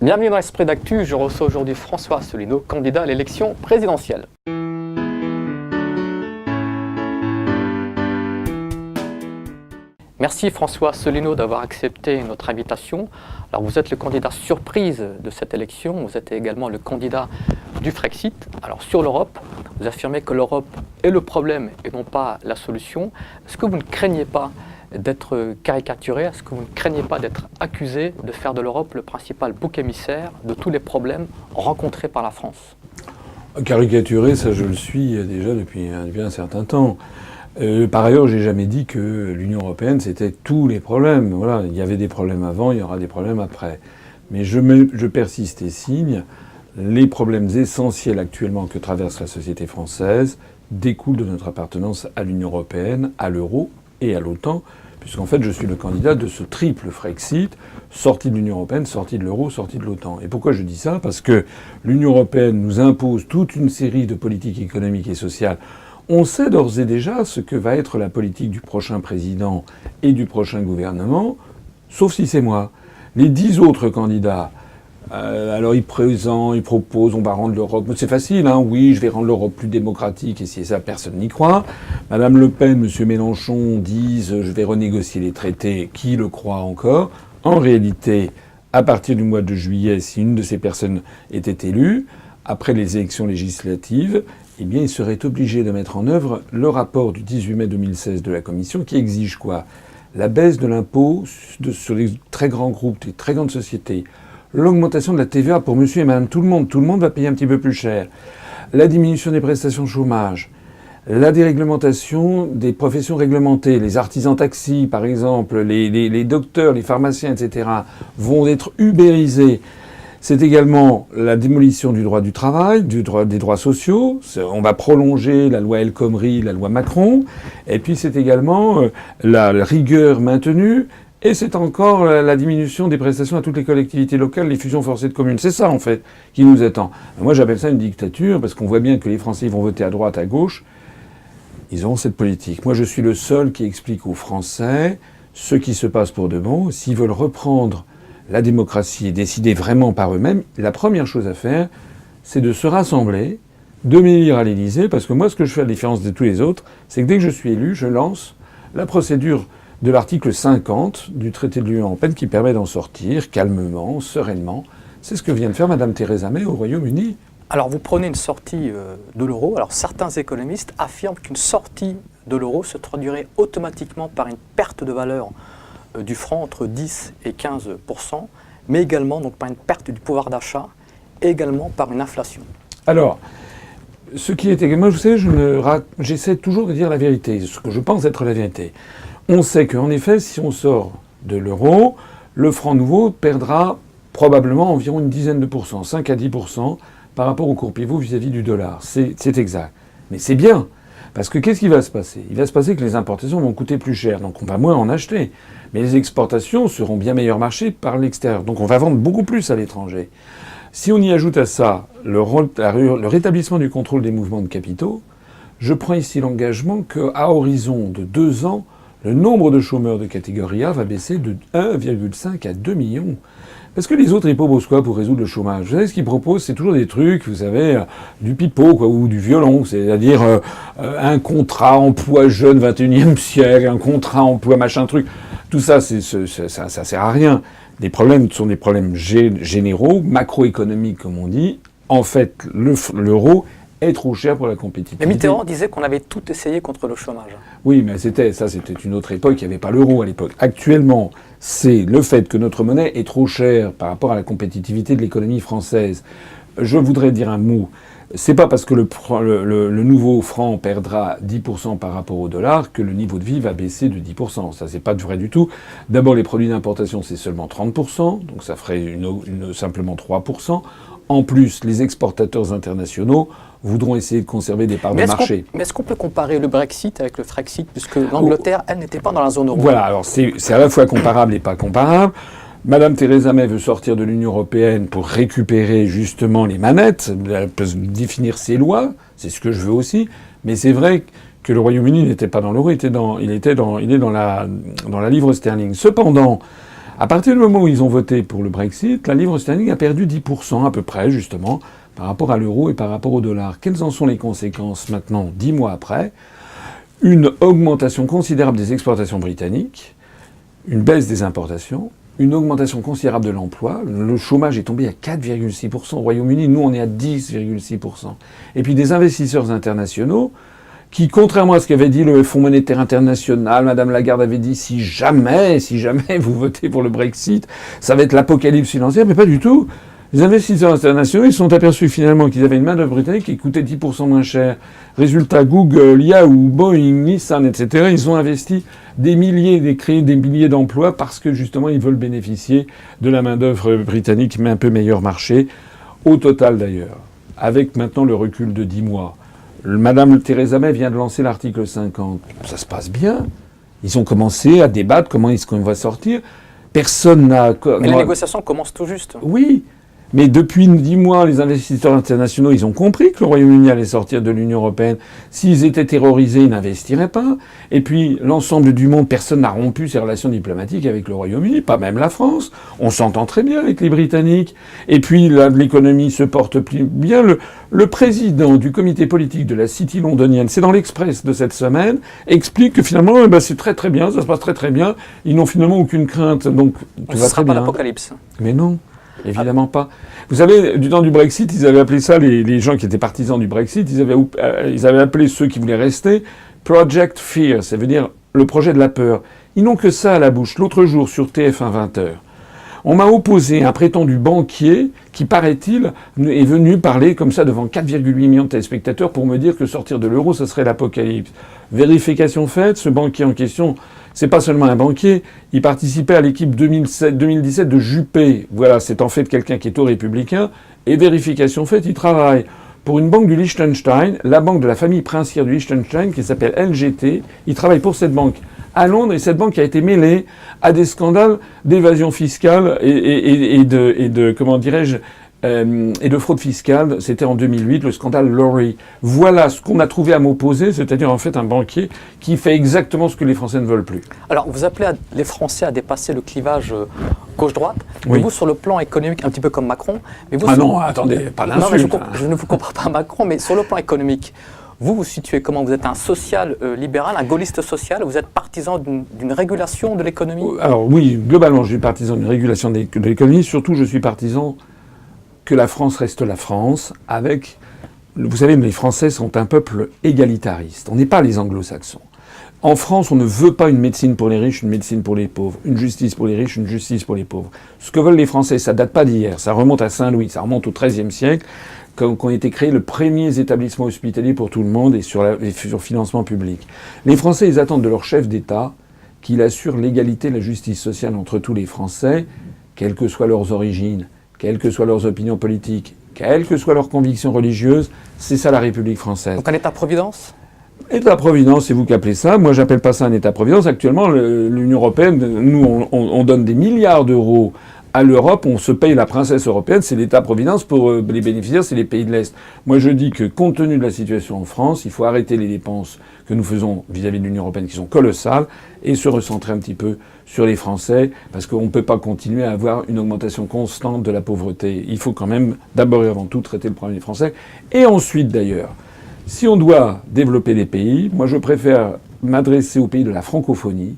Bienvenue dans l'Esprit d'Actu, je reçois aujourd'hui François Asselineau, candidat à l'élection présidentielle. Merci François Asselineau d'avoir accepté notre invitation. Alors vous êtes le candidat surprise de cette élection, vous êtes également le candidat du Frexit. Alors sur l'Europe, vous affirmez que l'Europe est le problème et non pas la solution. Est-ce que vous ne craignez pas d'être caricaturé? Est-ce que vous ne craignez pas d'être accusé de faire de l'Europe le principal bouc émissaire de tous les problèmes rencontrés par la France? Caricaturé, ça je le suis déjà depuis un certain temps. Par ailleurs, j'ai jamais dit que l'Union européenne c'était tous les problèmes. Voilà, il y avait des problèmes avant, il y aura des problèmes après. Mais je persiste et signe, les problèmes essentiels actuellement que traverse la société française découlent de notre appartenance à l'Union européenne, à l'euro et à l'OTAN, puisqu'en fait je suis le candidat de ce triple Frexit, sorti de l'Union européenne, sorti de l'euro, sorti de l'OTAN. Et pourquoi je dis ça? Parce que l'Union européenne nous impose toute une série de politiques économiques et sociales. On sait d'ores et déjà ce que va être la politique du prochain président et du prochain gouvernement, sauf si c'est moi. Les 10 autres candidats, alors ils proposent, on va rendre l'Europe... C'est facile, hein, oui, je vais rendre l'Europe plus démocratique, et si ça, personne n'y croit. Madame Le Pen, Monsieur Mélenchon disent, je vais renégocier les traités, qui le croit encore? En réalité, à partir du mois de juillet, si une de ces personnes était élue, après les élections législatives, eh bien, il serait obligé de mettre en œuvre le rapport du 18 mai 2016 de la Commission qui exige quoi? La baisse de l'impôt sur les très grands groupes, les très grandes sociétés, l'augmentation de la TVA pour monsieur et madame tout le monde va payer un petit peu plus cher, la diminution des prestations de chômage, la déréglementation des professions réglementées, les artisans taxis par exemple, les docteurs, les pharmaciens, etc. vont être ubérisés. C'est également la démolition du droit du travail, des droits sociaux. On va prolonger la loi El Khomri, la loi Macron. Et puis c'est également la rigueur maintenue. Et c'est encore la diminution des prestations à toutes les collectivités locales, les fusions forcées de communes. C'est ça, en fait, qui nous attend. Moi, j'appelle ça une dictature, parce qu'on voit bien que les Français vont voter à droite, à gauche. Ils auront cette politique. Moi, je suis le seul qui explique aux Français ce qui se passe pour de bon. S'ils veulent reprendre la démocratie et décider vraiment par eux-mêmes, la première chose à faire, c'est de se rassembler, de m'élire à l'Élysée, parce que moi, ce que je fais à la différence de tous les autres, c'est que dès que je suis élu, je lance la procédure de l'article 50 du traité de l'Union européenne qui permet d'en sortir calmement, sereinement. C'est ce que vient de faire Madame Theresa May au Royaume-Uni. Alors vous prenez une sortie de l'euro. Alors certains économistes affirment qu'une sortie de l'euro se traduirait automatiquement par une perte de valeur du franc entre 10 et 15%, mais également donc par une perte du pouvoir d'achat et également par une inflation. Alors, ce qui est également, vous savez, j'essaie toujours de dire la vérité, ce que je pense être la vérité. On sait qu'en effet, si on sort de l'euro, le franc nouveau perdra probablement environ une dizaine de pourcents, 5 à 10% par rapport au cours pivot vis-à-vis du dollar. C'est exact. Mais c'est bien. Parce que qu'est-ce qui va se passer? Il va se passer que les importations vont coûter plus cher, donc on va moins en acheter. Mais les exportations seront bien meilleures marchés par l'extérieur, donc on va vendre beaucoup plus à l'étranger. Si on y ajoute à ça le rétablissement du contrôle des mouvements de capitaux, je prends ici l'engagement qu'à horizon de 2 ans, le nombre de chômeurs de catégorie A va baisser de 1,5 à 2 millions. Parce que les autres, ils proposent quoi pour résoudre le chômage? Vous savez, ce qu'ils proposent, c'est toujours des trucs, vous savez, du pipeau, quoi, ou du violon. C'est-à-dire un contrat emploi jeune 21e siècle, un contrat emploi machin truc. Tout ça, ça sert à rien. Les problèmes sont des problèmes généraux, macroéconomiques, comme on dit. En fait, l'euro est trop cher pour la compétitivité. Mais Mitterrand disait qu'on avait tout essayé contre le chômage. Oui, mais c'était une autre époque, il n'y avait pas l'euro à l'époque. Actuellement, c'est le fait que notre monnaie est trop chère par rapport à la compétitivité de l'économie française. Je voudrais dire un mot. C'est pas parce que le nouveau franc perdra 10% par rapport au dollar que le niveau de vie va baisser de 10%. Ça, c'est pas vrai du tout. D'abord, les produits d'importation, c'est seulement 30%, donc ça ferait simplement 3%. En plus, les exportateurs internationaux voudront essayer de conserver des parts de marché. Mais est-ce qu'on peut comparer le Brexit avec le Frexit, puisque l'Angleterre, elle, n'était pas dans la zone euro? Voilà, alors c'est à la fois comparable et pas comparable. Madame Theresa May veut sortir de l'Union européenne pour récupérer justement les manettes, elle peut définir ses lois, c'est ce que je veux aussi, mais c'est vrai que le Royaume-Uni n'était pas dans l'euro, il est dans la livre sterling. Cependant, À partir du moment où ils ont voté pour le Brexit, la livre sterling a perdu 10% à peu près, justement, par rapport à l'euro et par rapport au dollar. Quelles en sont les conséquences maintenant, 10 mois après? Une augmentation considérable des exportations britanniques, une baisse des importations, une augmentation considérable de l'emploi. Le chômage est tombé à 4,6% au Royaume-Uni. Nous, on est à 10,6%. Et puis des investisseurs internationaux qui, contrairement à ce qu'avait dit le Fonds monétaire international, Madame Lagarde avait dit si jamais vous votez pour le Brexit, ça va être l'apocalypse financière, mais pas du tout. Les investisseurs internationaux, ils se sont aperçus finalement qu'ils avaient une main-d'œuvre britannique qui coûtait 10% moins cher. Résultat, Google, Yahoo, Boeing, Nissan, etc., ils ont investi créé des milliers d'emplois parce que justement ils veulent bénéficier de la main-d'œuvre britannique, mais un peu meilleur marché. Au total d'ailleurs, avec maintenant le recul de 10 mois, Madame Theresa May vient de lancer l'article 50. Ça se passe bien. Ils ont commencé à débattre comment est-ce qu'on va sortir. Personne n'a... Mais les négociations commencent tout juste. Oui. Mais depuis 10 mois, les investisseurs internationaux, ils ont compris que le Royaume-Uni allait sortir de l'Union européenne. S'ils étaient terrorisés, ils n'investiraient pas. Et puis, l'ensemble du monde, personne n'a rompu ses relations diplomatiques avec le Royaume-Uni, pas même la France. On s'entend très bien avec les Britanniques. Et puis, l'économie se porte plus bien. Le président du comité politique de la City londonienne, c'est dans l'Express de cette semaine, explique que finalement, c'est très très bien, ça se passe très très bien. Ils n'ont finalement aucune crainte. Donc, tout va très bien. Ce sera pas l'apocalypse. Mais non. Évidemment pas. Vous savez, du temps du Brexit, ils avaient appelé ça, les gens qui étaient partisans du Brexit, ils avaient appelé ceux qui voulaient rester Project Fear, ça veut dire le projet de la peur. Ils n'ont que ça à la bouche. L'autre jour, sur TF1 20h, on m'a opposé un prétendu banquier qui, paraît-il, est venu parler comme ça devant 4,8 millions de téléspectateurs pour me dire que sortir de l'euro, ce serait l'apocalypse. Vérification faite, ce banquier en question... C'est pas seulement un banquier, il participait à l'équipe 2017 de Juppé. Voilà, c'est en fait quelqu'un qui est au républicain. Et vérification faite, il travaille pour une banque du Liechtenstein, la banque de la famille princière du Liechtenstein, qui s'appelle LGT. Il travaille pour cette banque à Londres, et cette banque a été mêlée à des scandales d'évasion fiscale et de comment dirais-je, et de fraude fiscale. C'était en 2008, le scandale Lorry. Voilà ce qu'on a trouvé à m'opposer, c'est-à-dire en fait un banquier qui fait exactement ce que les Français ne veulent plus. Alors, vous appelez les Français à dépasser le clivage gauche-droite. Oui. Mais vous, sur le plan économique, un petit peu comme Macron... Mais vous, non, attendez, pas l'insulte. Non, je ne vous compare pas à Macron, mais sur le plan économique, vous vous situez comment? Vous êtes un social-libéral, un gaulliste social? Vous êtes partisan d'une régulation de l'économie? Alors oui, globalement, je suis partisan d'une régulation de l'économie. Surtout, je suis partisan que la France reste la France, avec... Vous savez, les Français sont un peuple égalitariste. On n'est pas les anglo-saxons. En France, on ne veut pas une médecine pour les riches, une médecine pour les pauvres. Une justice pour les riches, une justice pour les pauvres. Ce que veulent les Français, ça date pas d'hier. Ça remonte à Saint-Louis, ça remonte au XIIIe siècle, quand ont été créés les premiers établissements hospitaliers pour tout le monde et sur financement public. Les Français, ils attendent de leur chef d'État qu'il assure l'égalité et la justice sociale entre tous les Français, quelles que soient leurs origines, quelles que soient leurs opinions politiques, quelles que soient leurs convictions religieuses. C'est ça la République française. Donc un État-providence? État-providence, c'est vous qui appelez ça. Moi, j'appelle pas ça un État-providence. Actuellement, l'Union européenne, nous, on donne des milliards d'euros à l'Europe. On se paye la princesse européenne. C'est l'État-providence. Pour les bénéficiaires, c'est les pays de l'Est. Moi, je dis que, compte tenu de la situation en France, il faut arrêter les dépenses que nous faisons vis-à-vis de l'Union européenne, qui sont colossales, et se recentrer un petit peu sur les Français, parce qu'on ne peut pas continuer à avoir une augmentation constante de la pauvreté. Il faut quand même, d'abord et avant tout, traiter le problème des Français. Et ensuite, d'ailleurs, si on doit développer des pays, moi je préfère m'adresser aux pays de la francophonie,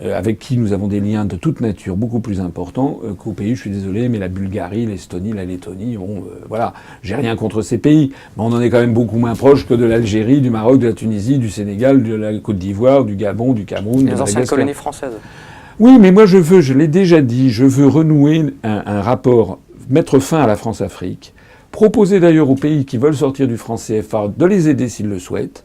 avec qui nous avons des liens de toute nature beaucoup plus importants qu'aux pays, je suis désolé, mais la Bulgarie, l'Estonie, la Lettonie, voilà, j'ai rien contre ces pays, mais on en est quand même beaucoup moins proche que de l'Algérie, du Maroc, de la Tunisie, du Sénégal, de la Côte d'Ivoire, du Gabon, du Cameroun. Les anciennes colonies françaises. Oui, mais moi je l'ai déjà dit, je veux renouer un rapport, mettre fin à la France-Afrique, proposer d'ailleurs aux pays qui veulent sortir du franc CFA de les aider s'ils le souhaitent,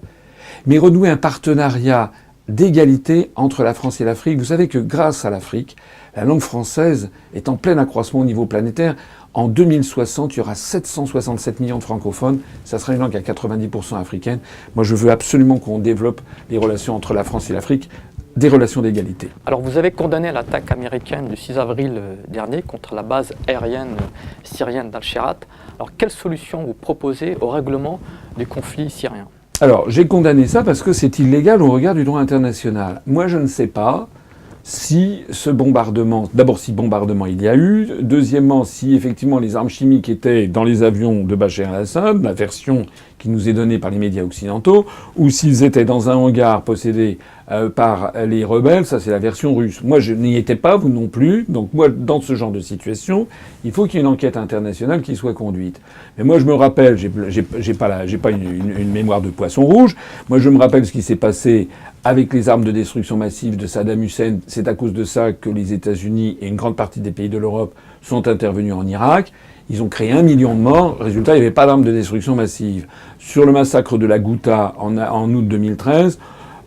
mais renouer un partenariat d'égalité entre la France et l'Afrique. Vous savez que grâce à l'Afrique, la langue française est en plein accroissement au niveau planétaire. En 2060, il y aura 767 millions de francophones. Ça sera une langue à 90% africaine. Moi, je veux absolument qu'on développe les relations entre la France et l'Afrique, des relations d'égalité. Alors, vous avez condamné l'attaque américaine du 6 avril dernier contre la base aérienne syrienne d'Al-Sherat. Alors, quelle solution vous proposez au règlement du conflit syrien ? Alors, j'ai condamné ça parce que c'est illégal au regard du droit international. Moi, je ne sais pas si ce bombardement, d'abord si bombardement il y a eu, deuxièmement si effectivement les armes chimiques étaient dans les avions de Bachar el-Assad, la version qui nous est donnée par les médias occidentaux, ou s'ils étaient dans un hangar possédé par les rebelles, ça c'est la version russe. Moi je n'y étais pas, vous non plus, donc moi dans ce genre de situation, il faut qu'il y ait une enquête internationale qui soit conduite. Mais moi je me rappelle, j'ai pas une mémoire de poisson rouge, moi je me rappelle ce qui s'est passé avec les armes de destruction massive de Saddam Hussein. C'est à cause de ça que les États-Unis et une grande partie des pays de l'Europe sont intervenus en Irak. Ils ont créé 1 million de morts. Résultat, il n'y avait pas d'armes de destruction massive. Sur le massacre de la Ghouta en août 2013,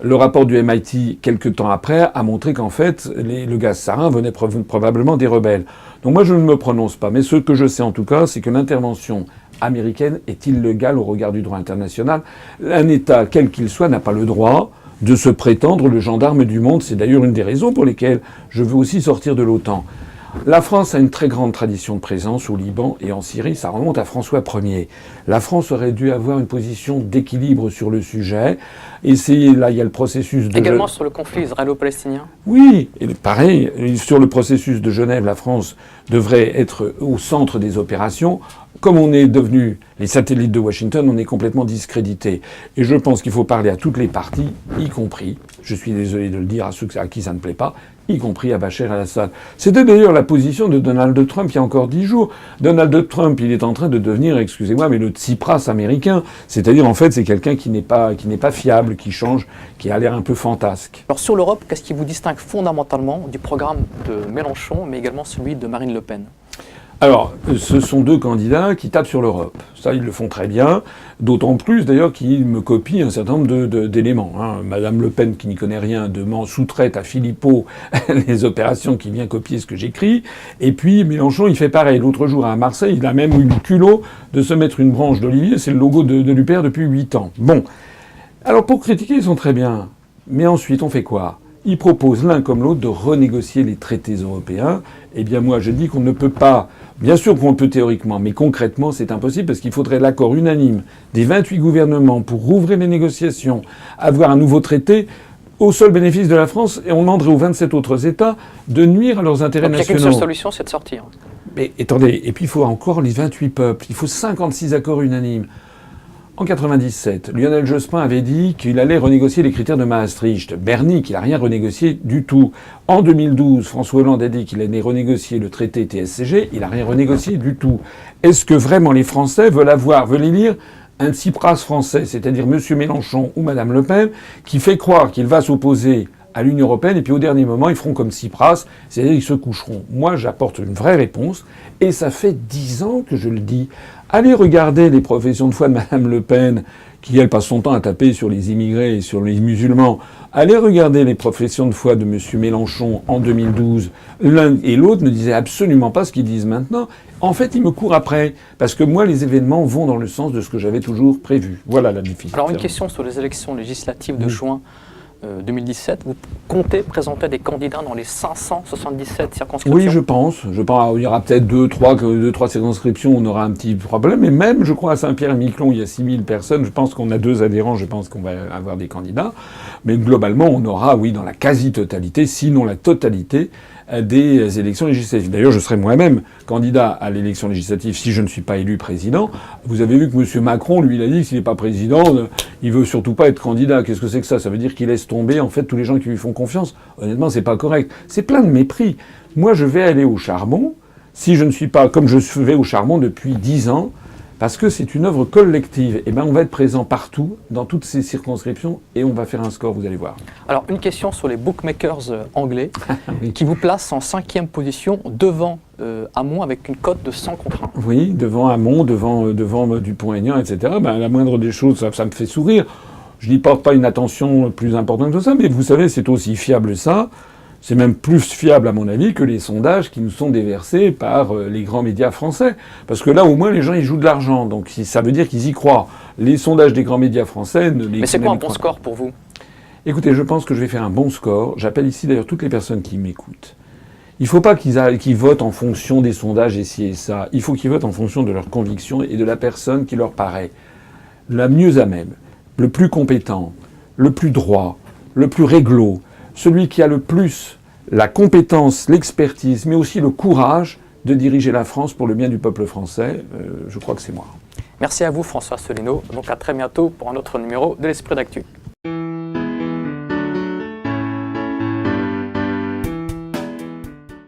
le rapport du MIT, quelques temps après, a montré qu'en fait, le gaz sarin venait probablement des rebelles. Donc moi, je ne me prononce pas. Mais ce que je sais en tout cas, c'est que l'intervention américaine est illégale au regard du droit international. Un État, quel qu'il soit, n'a pas le droit de se prétendre le gendarme du monde. C'est d'ailleurs une des raisons pour lesquelles je veux aussi sortir de l'OTAN. La France a une très grande tradition de présence au Liban et en Syrie, ça remonte à François Ier. La France aurait dû avoir une position d'équilibre sur le sujet. Et là, il y a le processus de... Également sur le conflit israélo-palestinien. Oui, et pareil, sur le processus de Genève, la France devrait être au centre des opérations. Comme on est devenu les satellites de Washington, on est complètement discrédité. Et je pense qu'il faut parler à toutes les parties, y compris, je suis désolé de le dire à ceux à qui ça ne plaît pas, y compris à Bachar el-Assad. C'était d'ailleurs la position de Donald Trump il y a encore 10 jours. Donald Trump, il est en train de devenir, excusez-moi, mais le Tsipras américain. C'est-à-dire, en fait, c'est quelqu'un qui n'est pas fiable, qui change, qui a l'air un peu fantasque. Alors sur l'Europe, qu'est-ce qui vous distingue fondamentalement du programme de Mélenchon, mais également celui de Marine Le Pen ? Alors, ce sont deux candidats qui tapent sur l'Europe. Ça, ils le font très bien. D'autant plus, d'ailleurs, qu'ils me copient un certain nombre d'éléments. Madame Le Pen, qui n'y connaît rien, sous-traite à Philippot les opérations qui vient copier ce que j'écris. Et puis, Mélenchon, il fait pareil. L'autre jour, à Marseille, il a même eu le culot de se mettre une branche d'olivier. C'est le logo de l'UPR depuis 8 ans. Bon. Alors, pour critiquer, ils sont très bien. Mais ensuite, on fait quoi ? Ils proposent l'un comme l'autre de renégocier les traités européens. Eh bien, moi, je dis qu'on ne peut pas. Bien sûr qu'on peut théoriquement, mais concrètement, c'est impossible parce qu'il faudrait l'accord unanime des 28 gouvernements pour rouvrir les négociations, avoir un nouveau traité au seul bénéfice de la France, et on demanderait aux 27 autres États de nuire à leurs intérêts nationaux. Il n'y a qu'une seule solution, c'est de sortir. Mais attendez, et puis il faut encore les 28 peuples, il faut 56 accords unanimes. En 1997, Lionel Jospin avait dit qu'il allait renégocier les critères de Maastricht. Berny, qu'il n'a rien renégocié du tout. En 2012, François Hollande a dit qu'il allait renégocier le traité TSCG. Il n'a rien renégocié du tout. Est-ce que vraiment les Français veulent élire un Tsipras français, c'est-à-dire M. Mélenchon ou Mme Le Pen, qui fait croire qu'il va s'opposer à l'Union européenne, et puis au dernier moment, ils feront comme Tsipras, c'est-à-dire qu'ils se coucheront. Moi, j'apporte une vraie réponse, et ça fait 10 ans que je le dis. Allez regarder les professions de foi de Mme Le Pen, qui, elle, passe son temps à taper sur les immigrés et sur les musulmans. Allez regarder les professions de foi de M. Mélenchon en 2012. L'un et l'autre ne disaient absolument pas ce qu'ils disent maintenant. En fait, ils me courent après. Parce que moi, les événements vont dans le sens de ce que j'avais toujours prévu. Voilà la difficulté. Alors, une question sur les élections législatives de juin 2017. Vous comptez présenter des candidats dans les 577 circonscriptions ? Oui, je pense. Il y aura peut-être deux, trois circonscriptions où on aura un petit problème. Mais même, je crois, à Saint-Pierre-et-Miquelon, il y a 6000 personnes. Je pense qu'on a 2 adhérents. Je pense qu'on va avoir des candidats. Mais globalement, on aura, oui, dans la quasi-totalité, sinon la totalité, des élections législatives. D'ailleurs, je serai moi-même candidat à l'élection législative si je ne suis pas élu président. Vous avez vu que M. Macron, lui, il a dit que s'il n'est pas président, il veut surtout pas être candidat. Qu'est-ce que c'est que ça ? Ça veut dire qu'il laisse tomber, en fait, tous les gens qui lui font confiance. Honnêtement, c'est pas correct. C'est plein de mépris. Moi, je vais aller au charbon si je ne suis pas, comme je vais au charbon depuis 10 ans, parce que c'est une œuvre collective. Eh ben, on va être présent partout, dans toutes ces circonscriptions, et on va faire un score, vous allez voir. Alors, une question sur les bookmakers anglais, oui, qui vous placent en 5e position devant Hamon avec une cote de 100 contre 1. Oui, devant Hamon, devant Dupont-Aignan, etc. Ben, la moindre des choses, ça me fait sourire. Je n'y porte pas une attention plus importante que ça, mais vous savez, c'est aussi fiable ça. C'est même plus fiable, à mon avis, que les sondages qui nous sont déversés par les grands médias français. Parce que là, au moins, les gens, ils jouent de l'argent. Donc, ça veut dire qu'ils y croient. Les sondages des grands médias français ne les... Mais c'est quoi un bon score pour vous ? Écoutez, je pense que je vais faire un bon score. J'appelle ici, d'ailleurs, toutes les personnes qui m'écoutent. Il ne faut pas qu'ils votent en fonction des sondages et ci et ça. Il faut qu'ils votent en fonction de leurs convictions et de la personne qui leur paraît la mieux à même, le plus compétent, le plus droit, le plus réglo, celui qui a le plus la compétence, l'expertise, mais aussi le courage de diriger la France pour le bien du peuple français, je crois que c'est moi. Merci à vous François Asselineau, donc à très bientôt pour un autre numéro de l'Esprit d'Actu.